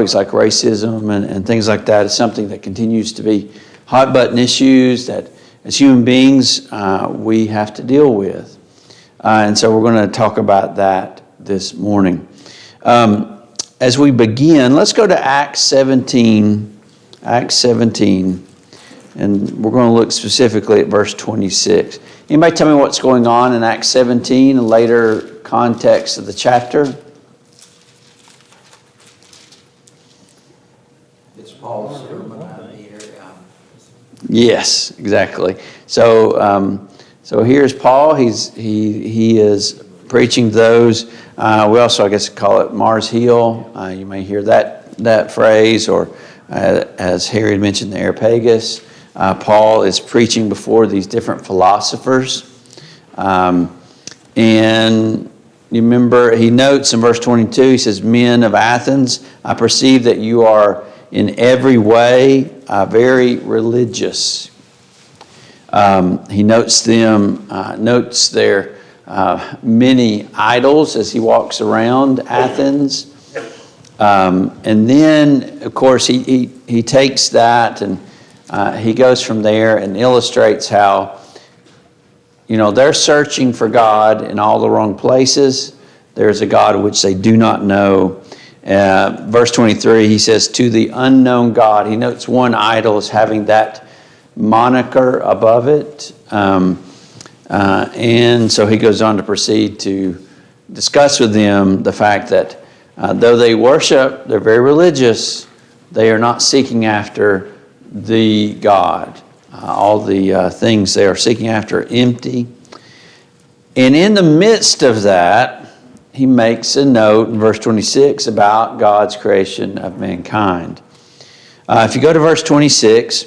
like racism and things like that is something that continues to be hot button issues that as human beings we have to deal with. And so we're going to talk about that this morning. As we begin, let's go to Acts 17. Acts 17. And we're going to look specifically at verse 26. Anybody tell me what's going on in Acts 17, a later context of the chapter? It's Paul's sermon on the area. Yes, exactly. So here's Paul. He is preaching to those. We also, I guess, call it Mars Hill. You may hear that phrase, or as Harry had mentioned, the Areopagus. Paul is preaching before these different philosophers. And you remember, he notes in verse 22, he says, "Men of Athens, I perceive that you are in every way very religious." He notes their many idols as he walks around Athens. And then, of course, he takes that and he goes from there and illustrates how, they're searching for God in all the wrong places. There's a God which they do not know. Verse 23, he says, "To the unknown God." He notes one idol as having that moniker above it. And so he goes on to proceed to discuss with them the fact that though they worship, they're very religious, they are not seeking after the God. All the things they are seeking after are empty. And in the midst of that, he makes a note in verse 26 about God's creation of mankind. If you go to verse 26,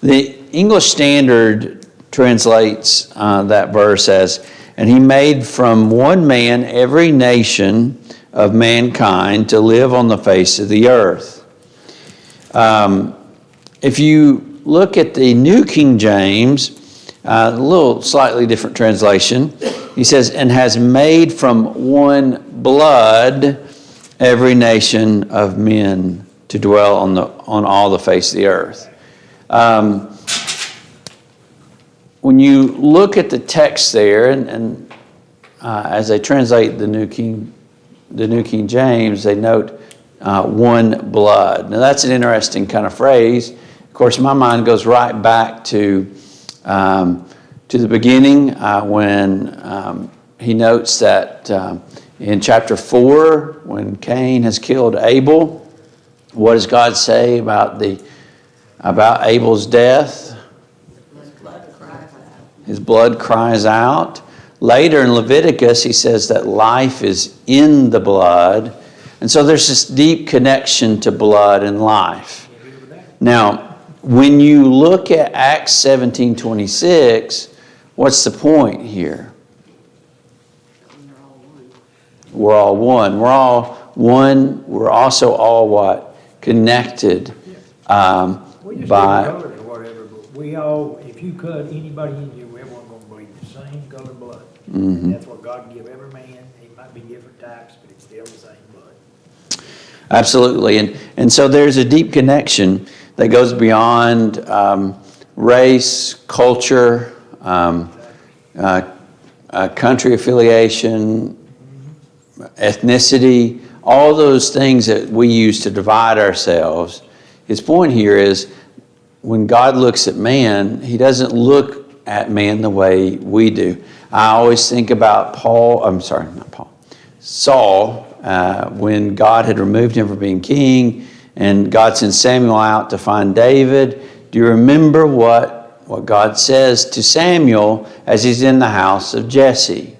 the English Standard translates that verse as, "And he made from one man every nation of mankind to live on the face of the earth." If you look at the New King James, a little slightly different translation, he says, "And has made from one blood every nation of men to dwell on all the face of the earth." When you look at the text there, and as they translate the New King James, they note one blood. Now that's an interesting kind of phrase. Of course, my mind goes right back to the beginning when he notes that in chapter 4, when Cain has killed Abel, what does God say about Abel's death? His blood cries out. Later in Leviticus, he says that life is in the blood. And so there's this deep connection to blood and life. Now, when you look at Acts 17:26, what's the point here? We're all one. We're all one. We're also all what? Connected We just by... different colors or whatever, but we all, if you cut anybody in you, everyone gonna bleed the same color blood. Mhm. That's what God give every man. It might be different types, but it's still the same blood. Absolutely. And so there's a deep connection that goes beyond race, culture, country affiliation, ethnicity, all those things that we use to divide ourselves. His point here is when God looks at man, he doesn't look at man the way we do. I always think about Saul, when God had removed him from being king and God sent Samuel out to find David. Do you remember what God says to Samuel as he's in the house of Jesse?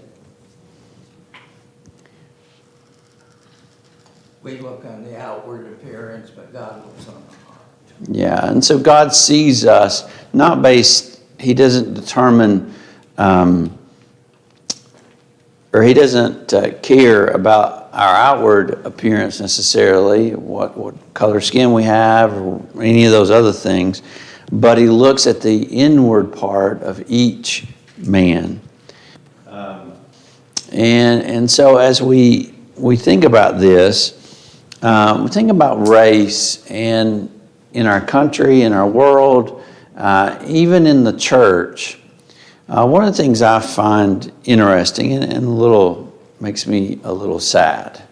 We look on the outward appearance, but God looks on the heart. Yeah, and so God sees us not based, he doesn't determine, or he doesn't care about our outward appearance necessarily, what color skin we have, or any of those other things, but he looks at the inward part of each man. And so as we think about this, we think about race, and in our country, in our world, even in the church, one of the things I find interesting and a little makes me a little sad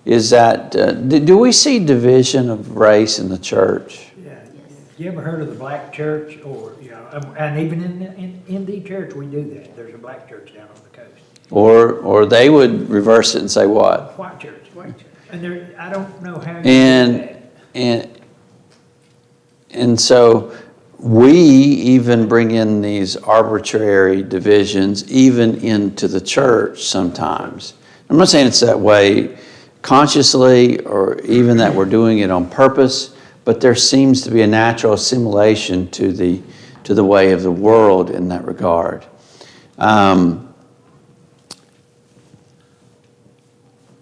is that do we see division of race in the church? Yeah. You ever heard of the black church, or, you know, and even in the church, we do that. There's a black church down on the coast. Or they would reverse it and say what? White church. And there, I don't know how you do that. And so we even bring in these arbitrary divisions even into the church sometimes. I'm not saying it's that way consciously or even that we're doing it on purpose, but there seems to be a natural assimilation to the way of the world in that regard.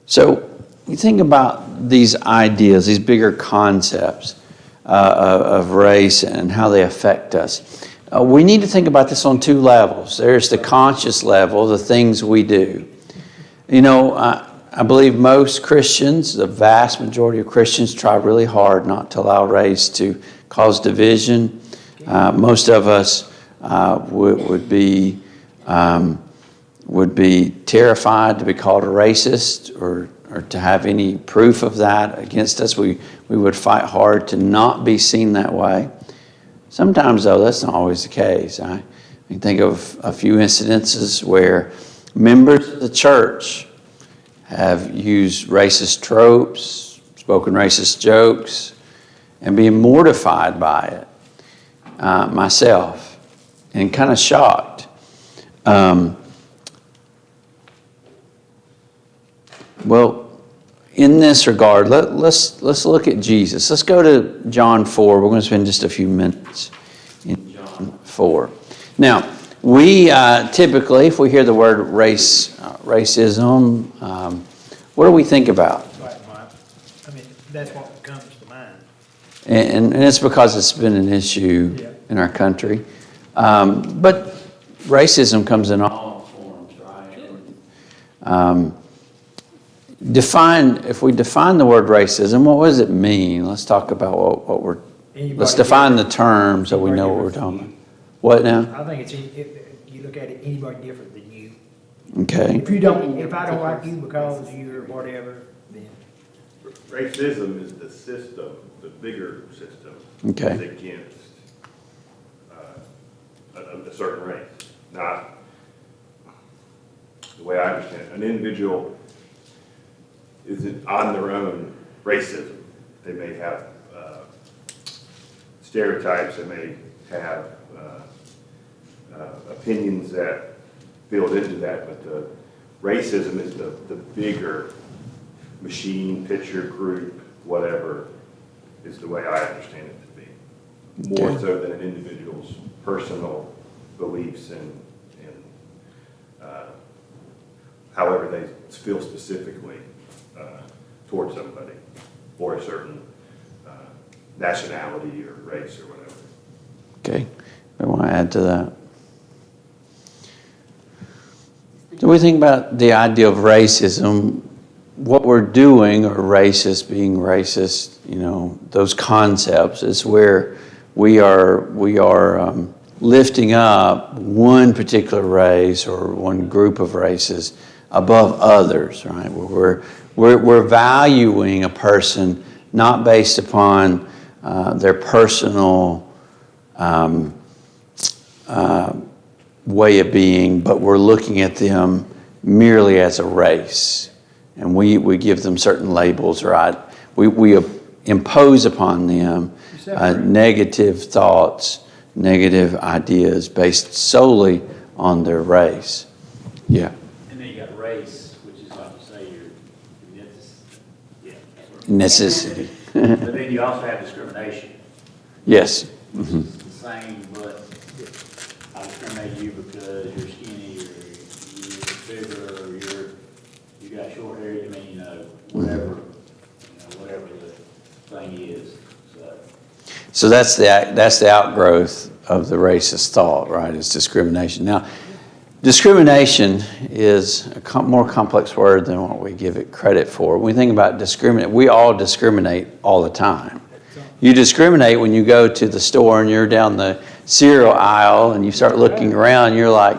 So you think about these ideas, these bigger concepts of race and how they affect us. We need to think about this on two levels. There's the conscious level, the things we do. You know, I believe most Christians, the vast majority of Christians, try really hard not to allow race to cause division. Most of us would be terrified to be called a racist or to have any proof of that against us. We would fight hard to not be seen that way. Sometimes, though, that's not always the case. I can think of a few incidences where members of the church have used racist tropes, spoken racist jokes, and being mortified by it myself, and kind of shocked. Well, in this regard, let's look at Jesus. Let's go to John 4. We're going to spend just a few minutes in John 4. Now, we typically, if we hear the word racism, what do we think about? I mean, that's what comes to mind. And it's because it's been an issue in our country. But racism comes in all forms, right? If we define the word racism, what does it mean? Let's talk about let's define the terms so we know what we're talking about. What now? I think it's, if you look at it, anybody different than you. Okay. If I don't like you because you're whatever, then. Racism is the system, the bigger system. Okay. Against a certain race. Not, the way I understand it, an individual isn't on their own racism. They may have stereotypes, they may have opinions that build into that, but the racism is the bigger machine, picture, group, whatever, is the way I understand it to be. More so than an individual's personal beliefs and however they feel specifically towards somebody or a certain nationality or race or whatever. Okay. I want to add to that. Do we think about the idea of racism, what we're doing, or racist, being racist, you know, those concepts is where we are lifting up one particular race or one group of races above others, right? We're valuing a person not based upon their personal way of being, but we're looking at them merely as a race. And we give them certain labels, right? We impose upon them negative thoughts, negative ideas based solely on their race. Yeah. And then you got race, which is like you say, Necessity. But then you also have discrimination. Yes. Mm-hmm. It's the same, but I discriminate you because you're skinny or you're bigger or you got short hair. You mean, whatever the thing is. So that's the outgrowth of the racist thought, right? It's discrimination. Now, Discrimination is a more complex word than what we give it credit for. When we think about discriminate, we all discriminate all the time. You discriminate when you go to the store and you're down the cereal aisle and you start looking around, you're like,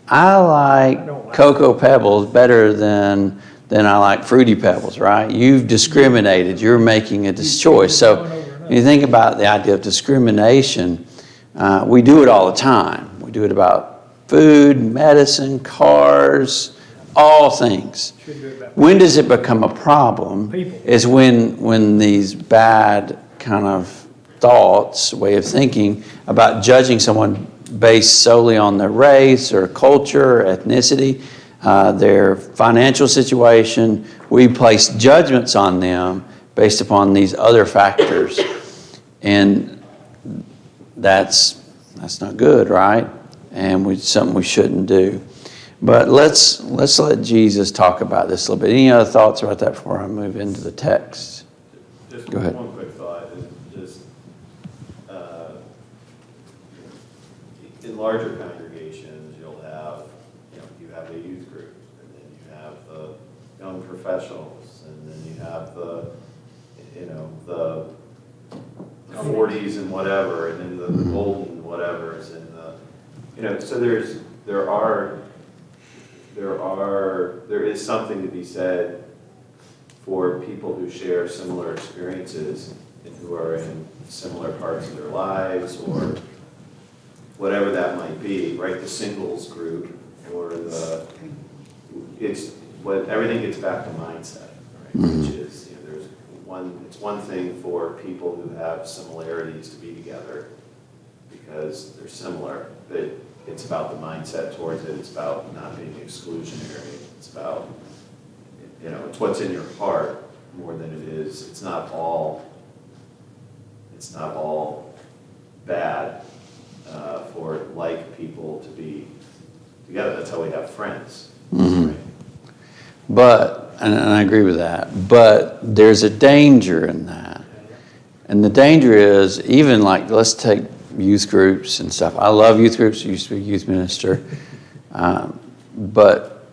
I like Cocoa Pebbles better than I like Fruity Pebbles, right? You've discriminated. You're making a choice. So when you think about the idea of discrimination, we do it all the time. We do it about food, medicine, cars, all things. When does it become a problem? Is when these bad kind of thoughts, way of thinking about judging someone based solely on their race or culture or ethnicity, their financial situation, we place judgments on them based upon these other factors. And that's not good, right? And something we shouldn't do. But let's let Jesus talk about this a little bit. Any other thoughts about that before I move into the text? Just Go ahead. one quick thought is just, in larger congregations, you'll have, you have a youth group, and then you have the young professionals, and then you have the 40s and whatever, and then the golden whatevers, and so there is something to be said for people who share similar experiences and who are in similar parts of their lives or whatever that might be, right? The singles group or everything gets back to mindset, right? Which is, it's one thing for people who have similarities to be together because they're similar, but it's about the mindset towards it. It's about not being exclusionary. It's about, it's what's in your heart more than it is. It's not all bad for like people to be together. That's how we have friends. Mm-hmm. Right? But, and I agree with that, but there's a danger in that. And the danger is, even like, let's take youth groups and stuff. I love youth groups. I used to be a youth minister. But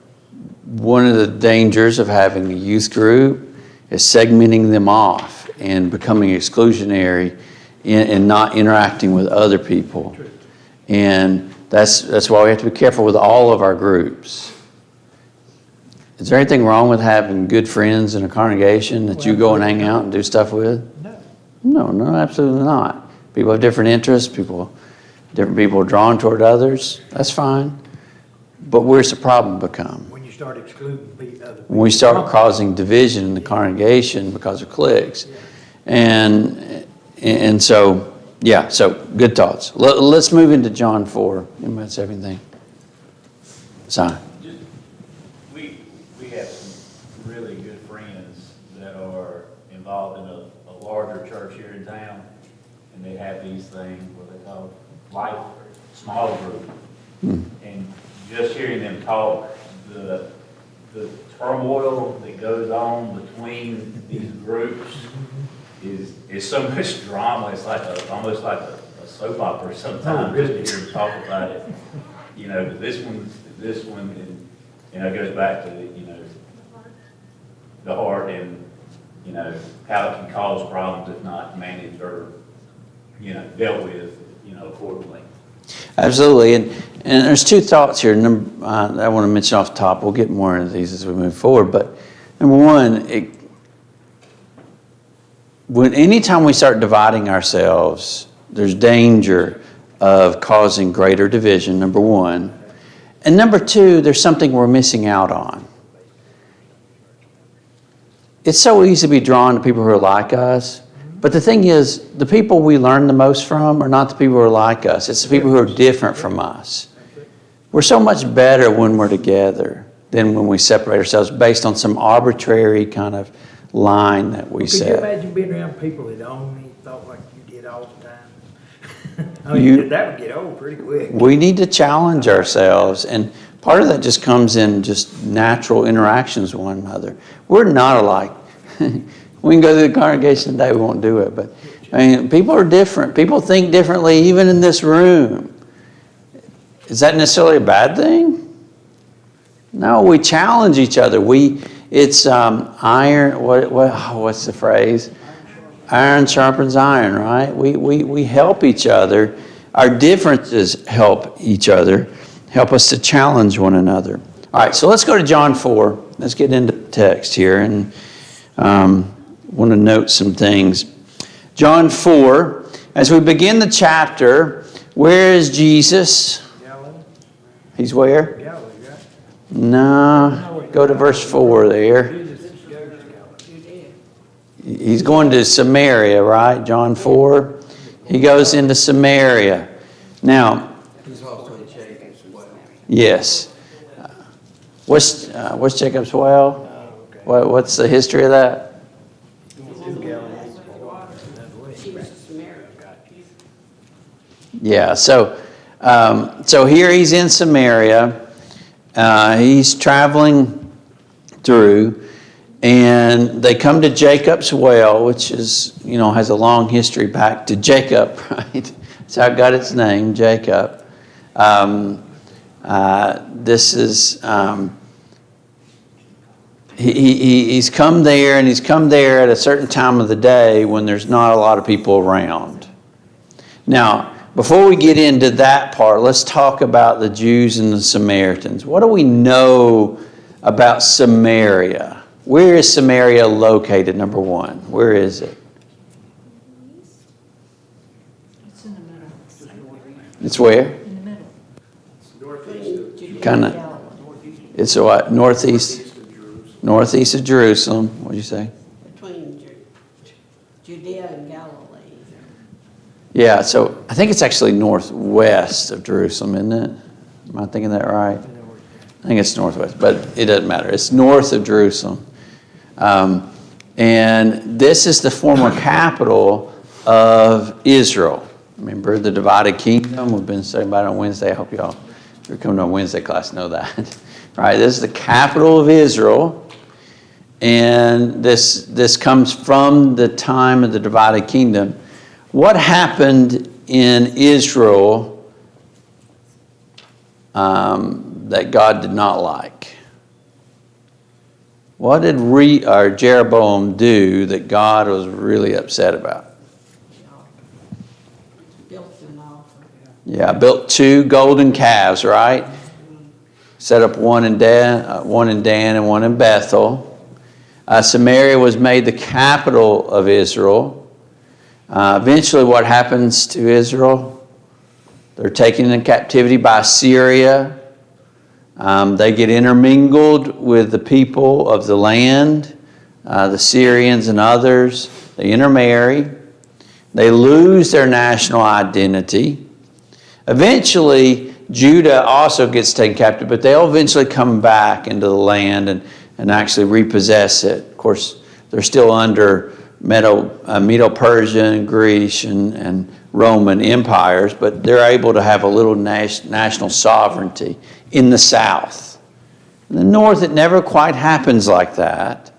one of the dangers of having a youth group is segmenting them off and becoming exclusionary and not interacting with other people. And that's why we have to be careful with all of our groups. Is there anything wrong with having good friends in a congregation that you go and hang out and do stuff with? No, absolutely not. People have different interests. Different people are drawn toward others. That's fine. But where's the problem become? When you start excluding other people. When we start causing division in the congregation because of cliques. And so, yeah, so good thoughts. Let's move into John 4. Anybody have anything? Simon. We have some really good friends that are involved in a larger church here in town. And they have these things, what they call life small group. And just hearing them talk, the turmoil that goes on between these groups is so much drama. It's like almost like a soap opera sometimes. Just to hear them talk about it. This one, and it goes back to the heart and how it can cause problems if not managed or dealt with, accordingly. Absolutely. And there's two thoughts here. I want to mention off the top. We'll get more into these as we move forward. But number one, anytime we start dividing ourselves, there's danger of causing greater division, number one. And number two, there's something we're missing out on. It's so easy to be drawn to people who are like us. But the thing is, the people we learn the most from are not the people who are like us. It's the people who are different from us. We're so much better when we're together than when we separate ourselves based on some arbitrary kind of line that we Could you set. imagine being around people that only thought like you did all the time? That would get old pretty quick. We need to challenge ourselves, and part of that just comes in just natural interactions with one another. We're not alike. We can go through the congregation today, we won't do it, but people are different. People think differently even in this room. Is that necessarily a bad thing? No, we challenge each other. It's iron. What's the phrase? Iron sharpens iron, right? We help each other. Our differences help each other. Help us to challenge one another. All right, so let's go to John 4. Let's get into the text here, and want to note some things. John 4. As we begin the chapter, where is Jesus? Galilee? He's where? Galilee, right? No, go to verse 4 there. Jesus goes to Galilee. He's going to Samaria, right? John 4. He goes into Samaria. Now, He's also in Jacob's well. yes. What's Jacob's well? What's the history of that? Yeah, so here he's in Samaria. He's traveling through, and they come to Jacob's well, which is, has a long history back to Jacob, right? That's how it got its name, Jacob. This is he's come there, and he's come there at a certain time of the day when there's not a lot of people around. Now, before we get into that part, let's talk about the Jews and the Samaritans. What do we know about Samaria? Where is Samaria located, number one? Where is it? It's in the middle. It's where? In the middle. Kind of. It's what? Northeast? Northeast of Jerusalem. What did you say? Between Judea and Galilee. Yeah, so I think it's actually northwest of Jerusalem, isn't it? Am I thinking that right? I think it's northwest, but it doesn't matter. It's north of Jerusalem. And this is the former capital of Israel. Remember the divided kingdom? We've been studying about it on Wednesday. I hope y'all, if you're coming to a Wednesday class, know that. Right, this is the capital of Israel. And this comes from the time of the divided kingdom. What happened in Israel that God did not like? What did Jeroboam do that God was really upset about? Built an altar. Yeah, built 2 golden calves, right? Set up one in Dan and one in Bethel. Samaria was made the capital of Israel. Eventually, what happens to Israel? They're taken into captivity by Syria. They get intermingled with the people of the land, the Syrians and others. They intermarry. They lose their national identity. Eventually, Judah also gets taken captive, but they'll eventually come back into the land and actually repossess it. Of course, they're still under Medo-Persian, Greece, and Roman empires, but they're able to have a little national sovereignty in the south. In the north, it never quite happens like that.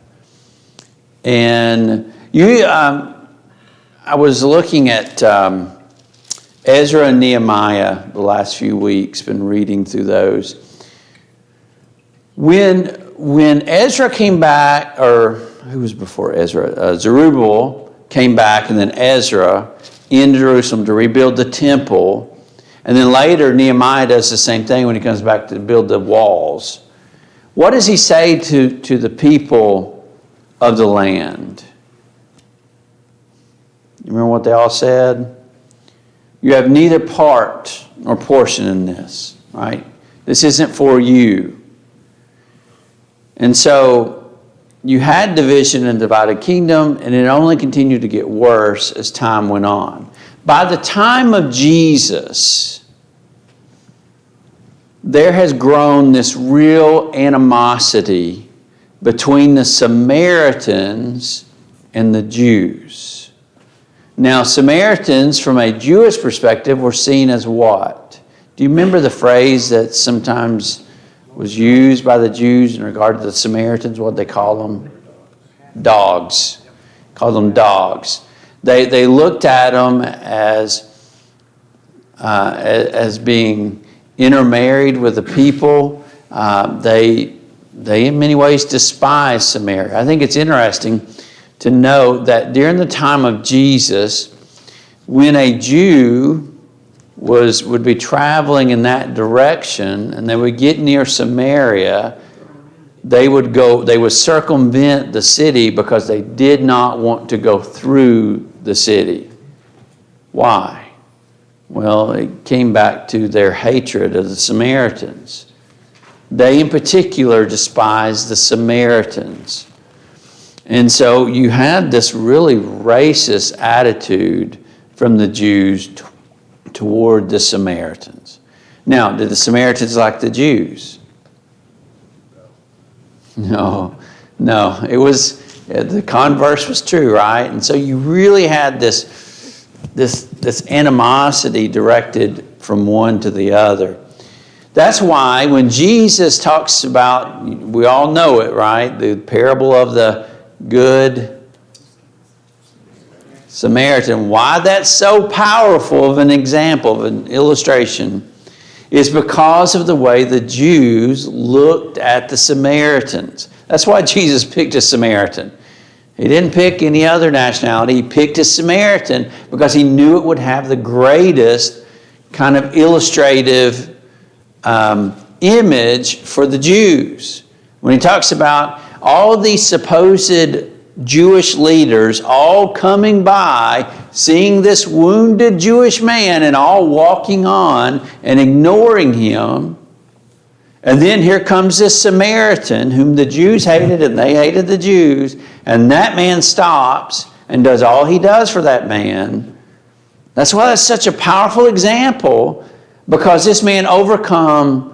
And I was looking at Ezra and Nehemiah the last few weeks, been reading through those. When Ezra came back, or who was before Ezra? Zerubbabel came back, and then Ezra in Jerusalem to rebuild the temple. And then later, Nehemiah does the same thing when he comes back to build the walls. What does he say to the people of the land? You remember what they all said? You have neither part nor portion in this, right? This isn't for you. And so you had division and divided kingdom, and it only continued to get worse as time went on. By the time of Jesus, there has grown this real animosity between the Samaritans and the Jews. Now, Samaritans, from a Jewish perspective, were seen as what? Do you remember the phrase that sometimes was used by the Jews in regard to the Samaritans? What they call them? Dogs. Called them dogs. They looked at them as being intermarried with the people. They in many ways despise Samaria. I think it's interesting to note that during the time of Jesus, when a Jew would be traveling in that direction and they would get near Samaria, they would circumvent the city because they did not want to go through the city. Why? Well, it came back to their hatred of the Samaritans. They in particular despised the Samaritans. And so you had this really racist attitude from the Jews toward the Samaritans. Now, did the Samaritans like the Jews? No. It was, the converse was true, right? And so you really had this animosity directed from one to the other. That's why when Jesus talks about, we all know it, right? The parable of the Good Samaritan. Why that's so powerful of an example, of an illustration, is because of the way the Jews looked at the Samaritans. That's why Jesus picked a Samaritan. He didn't pick any other nationality. He picked a Samaritan because he knew it would have the greatest kind of illustrative image for the Jews. When he talks about all these supposed Jewish leaders all coming by, seeing this wounded Jewish man and all walking on and ignoring him. And then here comes this Samaritan whom the Jews hated and they hated the Jews. And that man stops and does all he does for that man. That's why that's such a powerful example, because this man overcame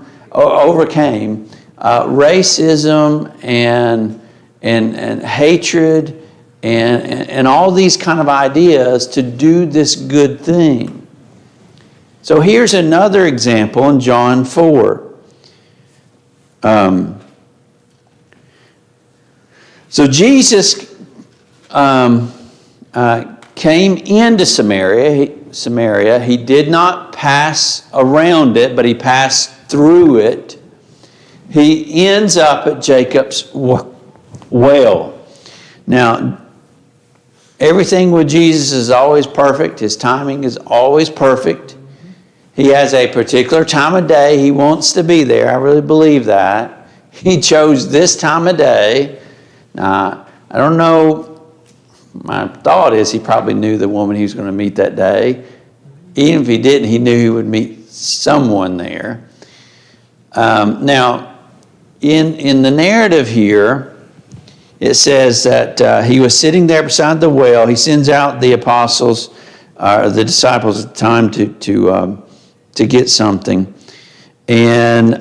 racism and hatred and all these kind of ideas to do this good thing. So here's another example in John 4. So Jesus came into Samaria. He did not pass around it, but he passed through it. He ends up at Jacob's well. Now, everything with Jesus is always perfect. His timing is always perfect. He has a particular time of day he wants to be there. I really believe that. He chose this time of day. Now, I don't know. My thought is he probably knew the woman he was going to meet that day. Even if he didn't, he knew he would meet someone there. Now, in the narrative here, it says that he was sitting there beside the well. He sends out the apostles, the disciples at the time to get something. And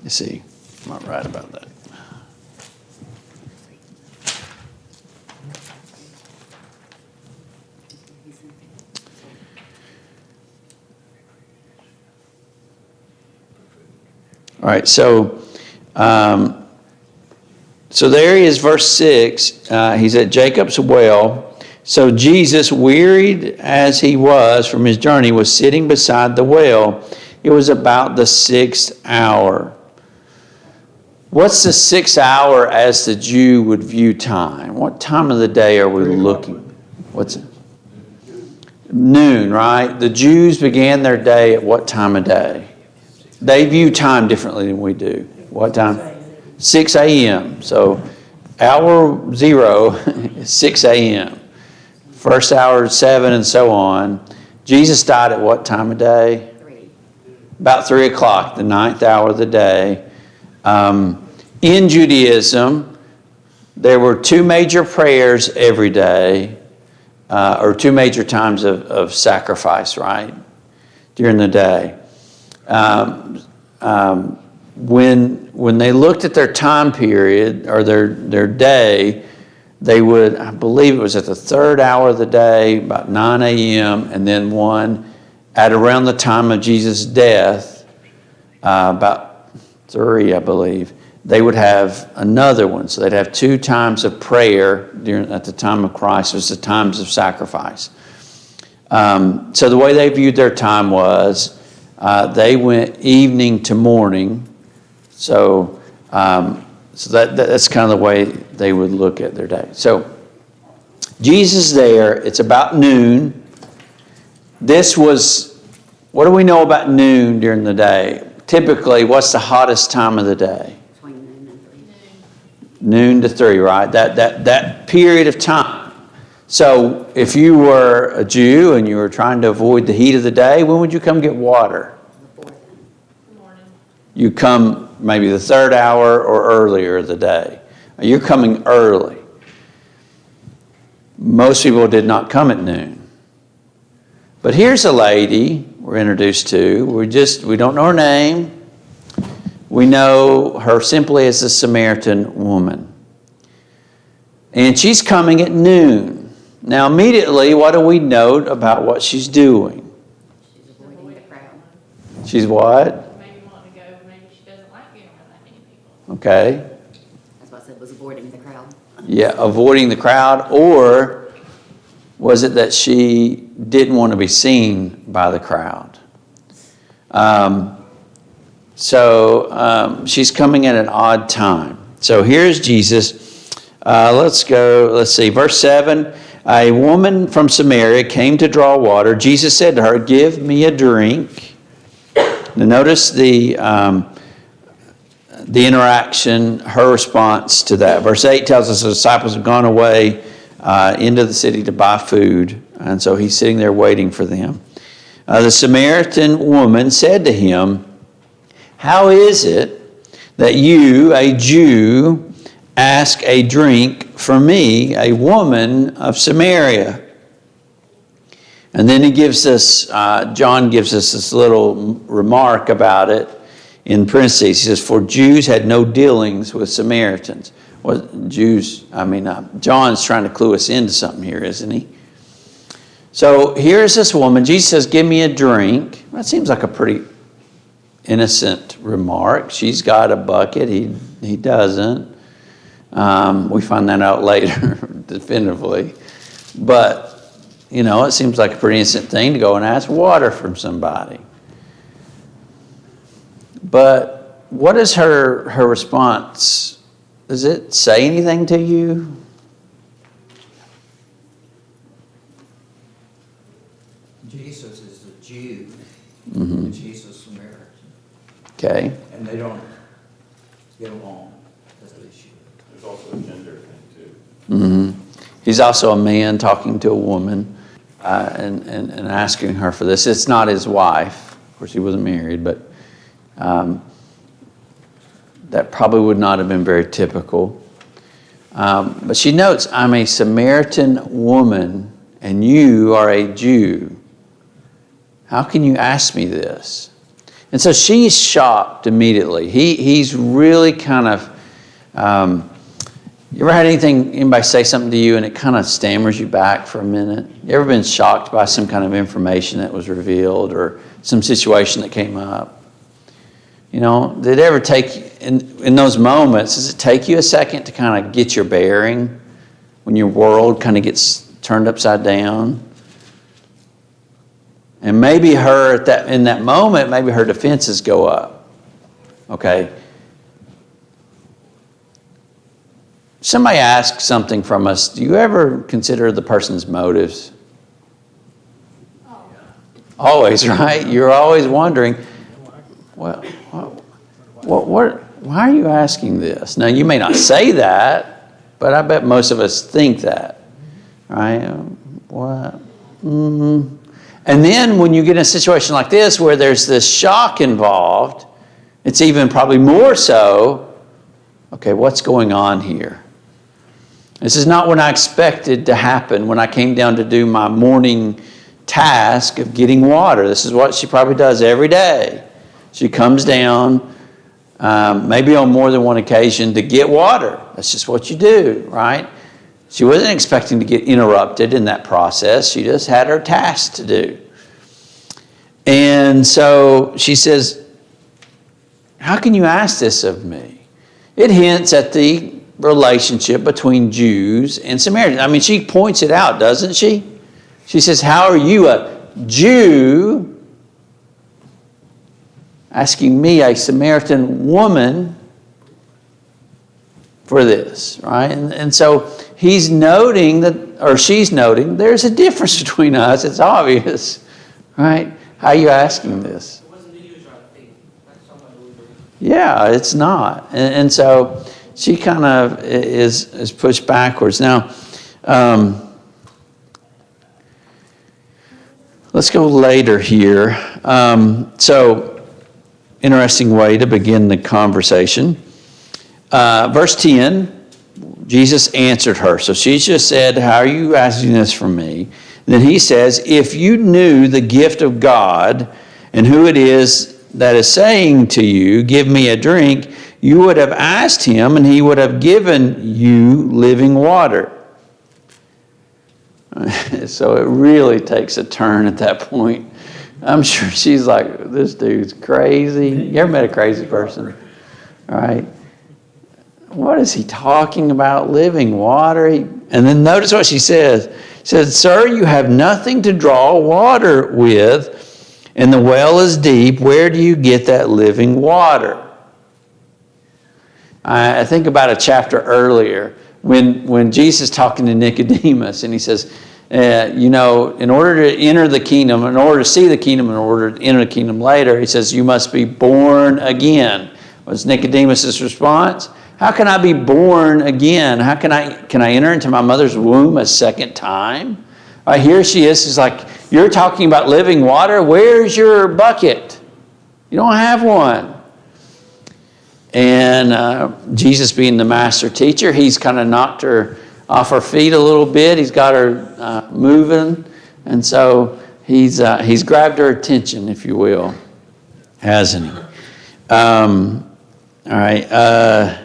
let's see, I'm not right about that. All right, so there he is, verse 6. He's at Jacob's well. So Jesus, wearied as he was from his journey, was sitting beside the well. It was about the 6th hour. What's the 6th hour as the Jew would view time? What time of the day are we looking? What's it? Noon, right? The Jews began their day at what time of day? They view time differently than we do. What time? 6 a.m. So hour 0 is 6 a.m. First hour is 7 and so on. Jesus died at what time of day? 3. About 3 o'clock, the 9th hour of the day. In Judaism, there were 2 major prayers every day, or 2 major times of sacrifice, right, during the day. When they looked at their time period or their day, they would, I believe it was at the 3rd hour of the day, about 9 a.m., and then one at around the time of Jesus' death, about 3, I believe, they would have another one. So they'd have 2 times of prayer at the time of Christ. It was the times of sacrifice. So the way they viewed their time was they went evening to morning. So, that's kind of the way they would look at their day. So, Jesus there, it's about noon. This was, what do we know about noon during the day? Typically, what's the hottest time of the day? Between noon and 3. Noon to 3, right? That period of time. So if you were a Jew and you were trying to avoid the heat of the day, when would you come get water? The 4th. Morning. You come maybe the 3rd hour or earlier of the day. You're coming early. Most people did not come at noon. But here's a lady we're introduced to. We don't know her name. We know her simply as a Samaritan woman. And she's coming at noon. Now immediately, what do we note about what she's doing? She's avoiding the crowd. She's what? Maybe wanting to go, maybe she doesn't like being around that many people. Okay. That's what I said, was avoiding the crowd. Yeah, avoiding the crowd. Or was it that she didn't want to be seen by the crowd? So she's coming at an odd time. So here's Jesus. Let's see, verse 7. A woman from Samaria came to draw water. Jesus said to her, "Give me a drink." Now notice the interaction, her response to that. Verse 8 tells us the disciples have gone away into the city to buy food. And so he's sitting there waiting for them. The Samaritan woman said to him, "How is it that you, a Jew, ask a drink from me, a woman of Samaria?" And then he gives us, John gives us this little remark about it in parentheses. He says, "For Jews had no dealings with Samaritans." Well, John's trying to clue us into something here, isn't he? So here's this woman. Jesus says, "Give me a drink." That seems like a pretty innocent remark. She's got a bucket. He doesn't. We find that out later, definitively. But, it seems like a pretty innocent thing to go and ask water from somebody. But what is her response? Does it say anything to you? Jesus is a Jew, Mm-hmm. and she's a Samaritan, Okay. and they don't get along as they should. There's also a gender thing too. Mm-hmm. He's also a man talking to a woman and asking her for this. It's not his wife. Of course, he wasn't married, but that probably would not have been very typical. But she notes, "I'm a Samaritan woman, and you are a Jew. How can you ask me this?" And so she's shocked immediately. He's really kind of... you ever had anybody say something to you and it kind of stammers you back for a minute? You ever been shocked by some kind of information that was revealed or some situation that came up? Did it ever take, in those moments, does it take you a second to kind of get your bearing when your world kind of gets turned upside down? And maybe in that moment, maybe her defenses go up. Okay. Somebody asks something from us. Do you ever consider the person's motives? Always, right? You're always wondering, well, why are you asking this? Now, you may not say that, but I bet most of us think that, right? What? Mm-hmm. And then when you get in a situation like this where there's this shock involved, it's even probably more so, okay, what's going on here? This is not what I expected to happen when I came down to do my morning task of getting water. This is what she probably does every day. She comes down, maybe on more than one occasion, to get water. That's just what you do, right? She wasn't expecting to get interrupted in that process. She just had her task to do. And so she says, "How can you ask this of me?" It hints at the relationship between Jews and Samaritans. She points it out, doesn't she? She says, "How are you, a Jew, asking me, a Samaritan woman, for this, right? And so he's noting that, or she's noting, there's a difference between us. It's obvious, right? How are you asking this? It wasn't the usual thing, like someone who would. Yeah, it's not. And so she kind of is pushed backwards. Now, let's go later here. So, interesting way to begin the conversation. Verse 10, Jesus answered her. So she just said, how are you asking this from me? Then he says, if you knew the gift of God and who it is that is saying to you, give me a drink, you would have asked him and he would have given you living water. So it really takes a turn at that point. I'm sure she's like, this dude's crazy. You ever met a crazy person? All right. What is he talking about? Living water? And then notice what she says. She says, sir, you have nothing to draw water with, and the well is deep. Where do you get that living water? I think about a chapter earlier when Jesus is talking to Nicodemus, and he says, in order to enter the kingdom, in order to see the kingdom, in order to enter the kingdom later, he says, you must be born again. What's Nicodemus' response? How can I be born again? How can I enter into my mother's womb a second time? Here she is. She's like, you're talking about living water? Where's your bucket? You don't have one. And Jesus being the master teacher, he's kind of knocked her off her feet a little bit. He's got her moving. And so he's grabbed her attention, if you will. Hasn't he? All right.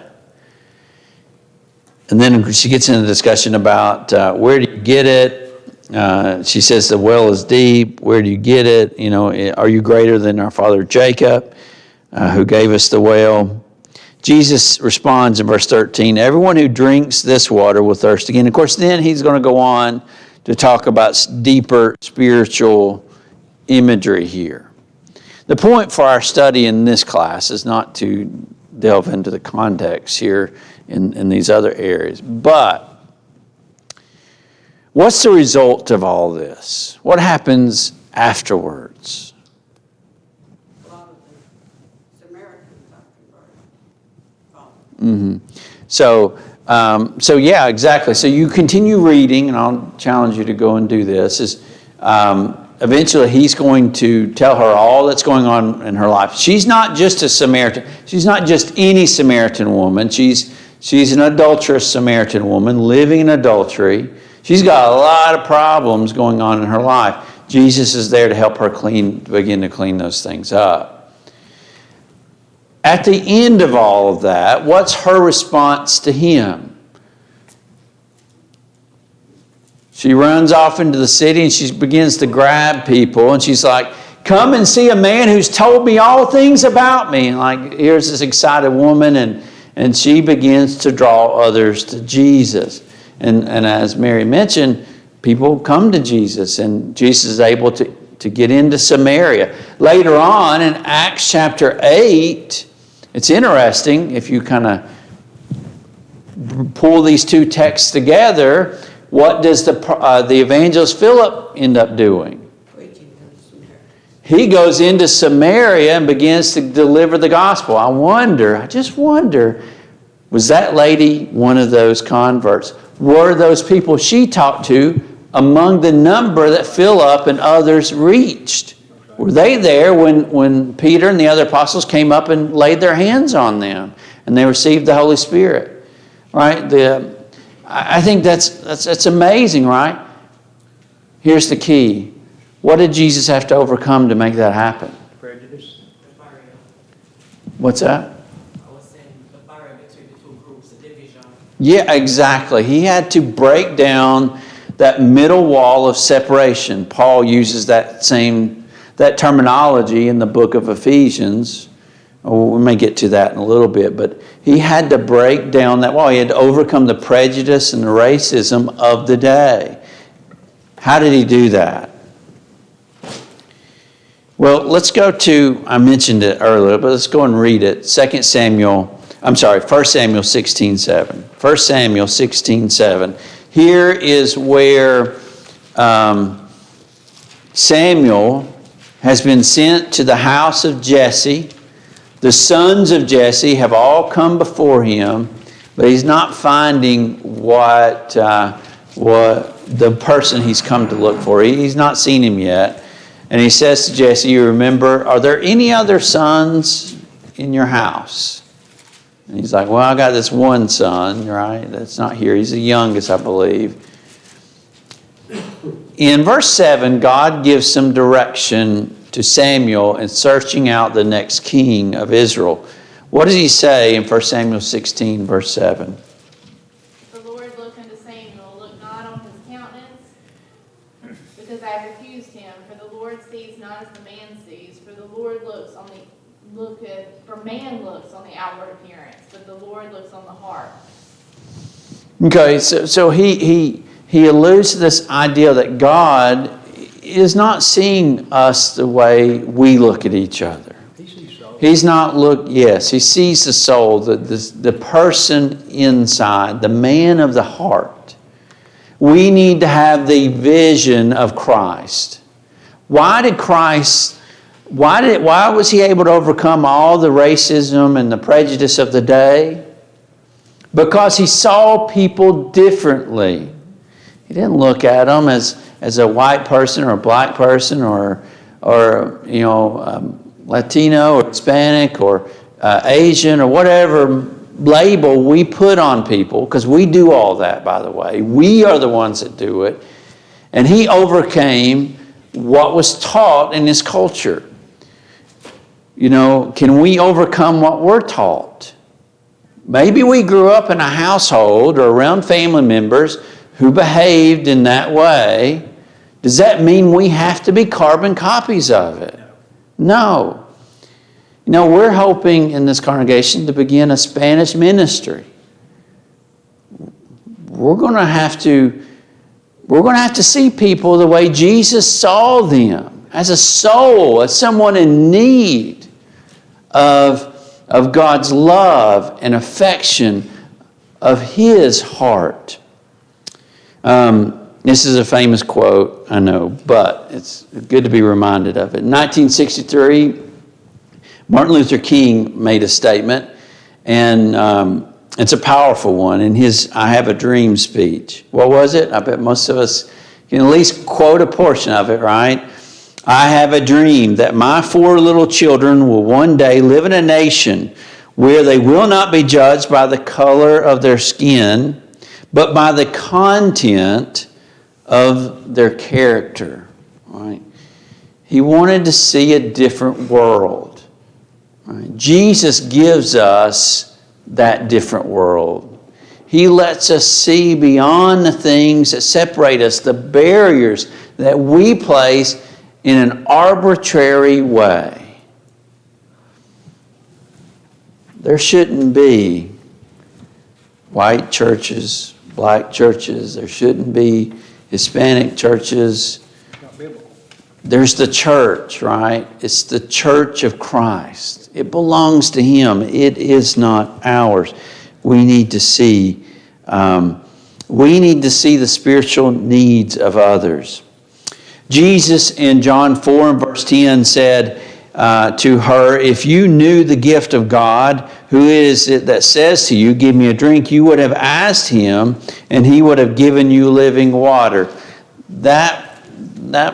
And then she gets into the discussion about where do you get it? She says the well is deep. Where do you get it? Are you greater than our father Jacob, who gave us the well? Jesus responds in verse 13, everyone who drinks this water will thirst again. Of course, then he's going to go on to talk about deeper spiritual imagery here. The point for our study in this class is not to delve into the context here in these other areas. But what's the result of all this? What happens afterwards? A lot of the Samaritans are converted. So yeah, exactly. So you continue reading, and I'll challenge you to go and do this, eventually he's going to tell her all that's going on in her life. She's not just a Samaritan. She's not just any Samaritan woman. She's an adulterous Samaritan woman living in adultery. She's got a lot of problems going on in her life. Jesus is there to help her begin to clean those things up. At the end of all of that, what's her response to him? She runs off into the city and she begins to grab people, and she's like, come and see a man who's told me all things about me. And here's this excited woman, and she begins to draw others to Jesus. And as Mary mentioned, people come to Jesus, and Jesus is able to get into Samaria. Later on in Acts chapter 8, it's interesting if you kind of pull these two texts together. What does the evangelist Philip end up doing? Preaching to Samaria. He goes into Samaria and begins to deliver the gospel. I just wonder, was that lady one of those converts? Were those people she talked to among the number that Philip and others reached? Were they there when Peter and the other apostles came up and laid their hands on them and they received the Holy Spirit? Right? I think that's amazing, right? Here's the key. What did Jesus have to overcome to make that happen? Prejudice. The barrier. What's that? I was saying the barrier between the two groups, the division. Yeah, exactly. He had to break down that middle wall of separation. Paul uses that terminology in the book of Ephesians. We may get to that in a little bit, but he had to break down that wall. He had to overcome the prejudice and the racism of the day. How did he do that? Well, let's go to, I mentioned it earlier, but let's go and read it. 1 Samuel 16:7. 1 Samuel 16:7. Here is where Samuel has been sent to the house of Jesse. The sons of Jesse have all come before him, but he's not finding what the person he's come to look for. He's not seen him yet. And he says to Jesse, you remember, are there any other sons in your house? And he's like, well, I got this one son, right? That's not here. He's the youngest, I believe. In verse 7, God gives some direction to Samuel in searching out the next king of Israel. What does he say in 1 Samuel 16, verse 7? The Lord looked unto Samuel, look not on his countenance, because I have refused him. For the Lord sees not as the man sees, for the Lord man looks on the outward appearance, but the Lord looks on the heart. Okay, so he alludes to this idea that God is not seeing us the way we look at each other. He sees soul. He's not yes, he sees the soul, the person inside, the man of the heart. We need to have the vision of Christ. Why was he able to overcome all the racism and the prejudice of the day? Because he saw people differently. He didn't look at them as a white person or a black person or Latino or Hispanic or Asian or whatever label we put on people, because we do all that, by the way. We are the ones that do it. And he overcame what was taught in his culture. Can we overcome what we're taught? Maybe we grew up in a household or around family members who behaved in that way. Does that mean we have to be carbon copies of it? No. We're hoping in this congregation to begin a Spanish ministry. We're going to have to see people the way Jesus saw them, as a soul, as someone in need of God's love and affection, of His heart. This is a famous quote, I know, but it's good to be reminded of it. In 1963, Martin Luther King made a statement, and it's a powerful one, in his I Have a Dream speech. What was it? I bet most of us can at least quote a portion of it, right? I have a dream that my 4 little children will one day live in a nation where they will not be judged by the color of their skin, but by the content of their character. Right? He wanted to see a different world. Right? Jesus gives us that different world. He lets us see beyond the things that separate us, the barriers that we place in an arbitrary way. There shouldn't be white churches, black churches. There shouldn't be Hispanic churches. Not biblical. There's the church, right? It's the church of Christ. It belongs to Him. It is not ours. We need to see the spiritual needs of others. Jesus in John 4 and verse 10 said to her, if you knew the gift of God, who is it that says to you, give me a drink, you would have asked Him, and He would have given you living water. That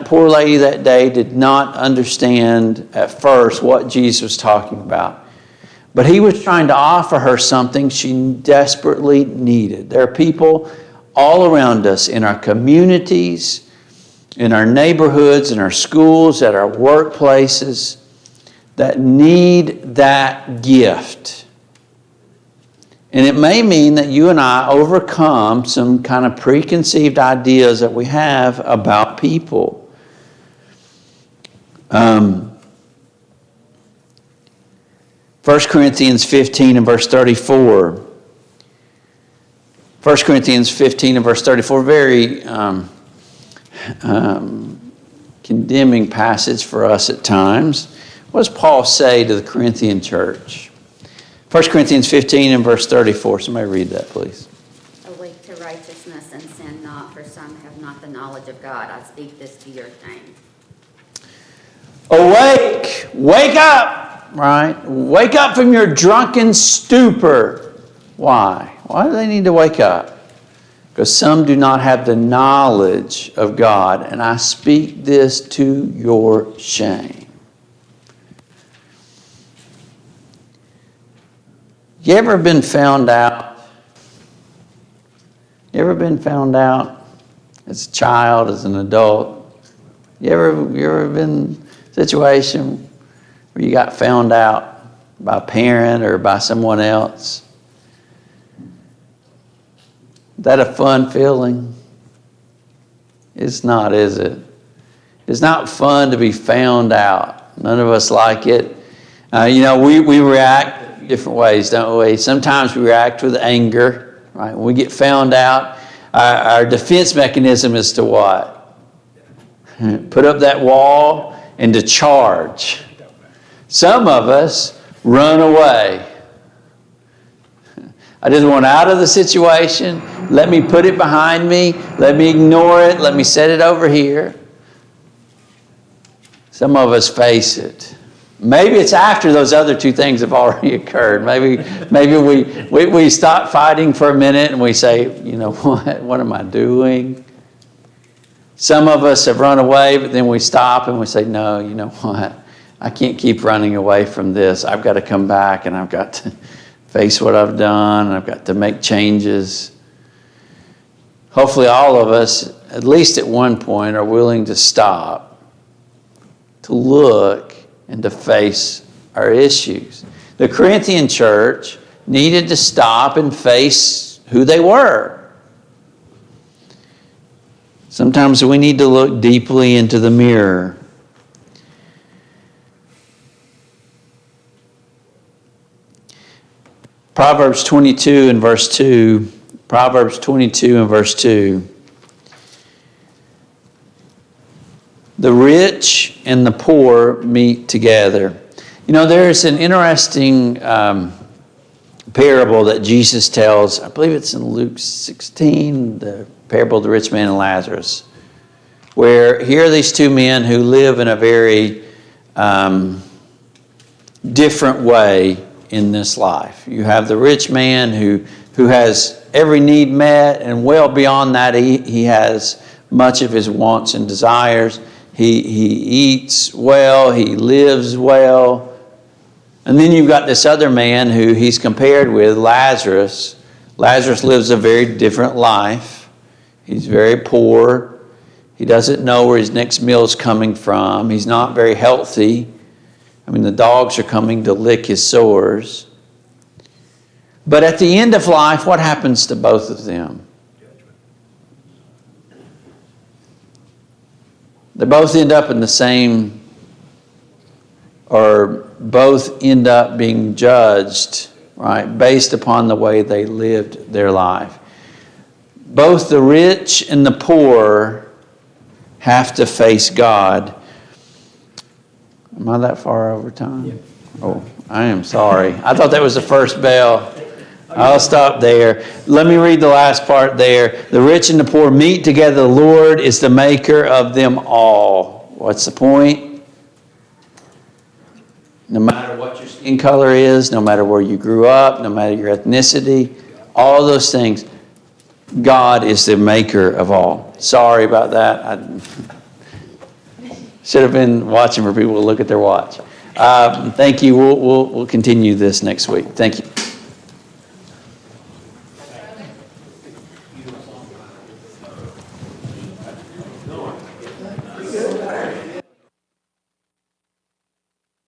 poor lady that day did not understand at first what Jesus was talking about. But He was trying to offer her something she desperately needed. There are people all around us in our communities, in our neighborhoods, in our schools, at our workplaces, that need that gift. And it may mean that you and I overcome some kind of preconceived ideas that we have about people. 1 Corinthians 15 and verse 34. 1 Corinthians 15 and verse 34, very condemning passage for us at times. What does Paul say to the Corinthian church? 1 Corinthians 15 and verse 34. Somebody read that, please. Awake to righteousness and sin not, for some have not the knowledge of God. I speak this to your shame. Awake! Wake up! Right? Wake up from your drunken stupor. Why? Why do they need to wake up? Because some do not have the knowledge of God, and I speak this to your shame. You ever been found out? You ever been found out as a child, as an adult? You ever been in a situation where you got found out by a parent or by someone else? Is that a fun feeling? It's not, is it? It's not fun to be found out. None of us like it. We react different ways, don't we? Sometimes we react with anger, right? When we get found out, our defense mechanism is to what? Put up that wall and to charge. Some of us run away. I just want out of the situation. Let me put it behind me. Let me ignore it. Let me set it over here. Some of us face it. Maybe it's after those other two things have already occurred. Maybe we stop fighting for a minute and we say, you know what am I doing? Some of us have run away, but then we stop and we say, no, you know what? I can't keep running away from this. I've got to come back and I've got to face what I've done. I've got to make changes. Hopefully all of us, at least at one point, are willing to stop, to look, and to face our issues. The Corinthian church needed to stop and face who they were. Sometimes we need to look deeply into the mirror. Proverbs 22 and verse 2. Proverbs 22 and verse 2. The rich and the poor meet together. You know, there's an interesting parable that Jesus tells. I believe it's in Luke 16, the parable of the rich man and Lazarus, where here are these two men who live in a very different way in this life. You have the rich man who has every need met, and well beyond that, he has much of his wants and desires. He eats well, he lives well. And then you've got this other man who he's compared with, Lazarus. Lazarus lives a very different life. He's very poor. He doesn't know where his next meal is coming from. He's not very healthy. I mean, the dogs are coming to lick his sores. But at the end of life, what happens to both of them? They both end up in the same, or both end up being judged, right, based upon the way they lived their life. Both the rich and the poor have to face God. Am I that far over time? Yeah. Oh, I am sorry. I thought that was the first bell. I'll stop there. Let me read the last part there. The rich and the poor meet together. The Lord is the maker of them all. What's the point? No matter what your skin color is, no matter where you grew up, no matter your ethnicity, all those things, God is the maker of all. Sorry about that. I should have been watching for people to look at their watch. Thank you. We'll continue this next week. Thank you.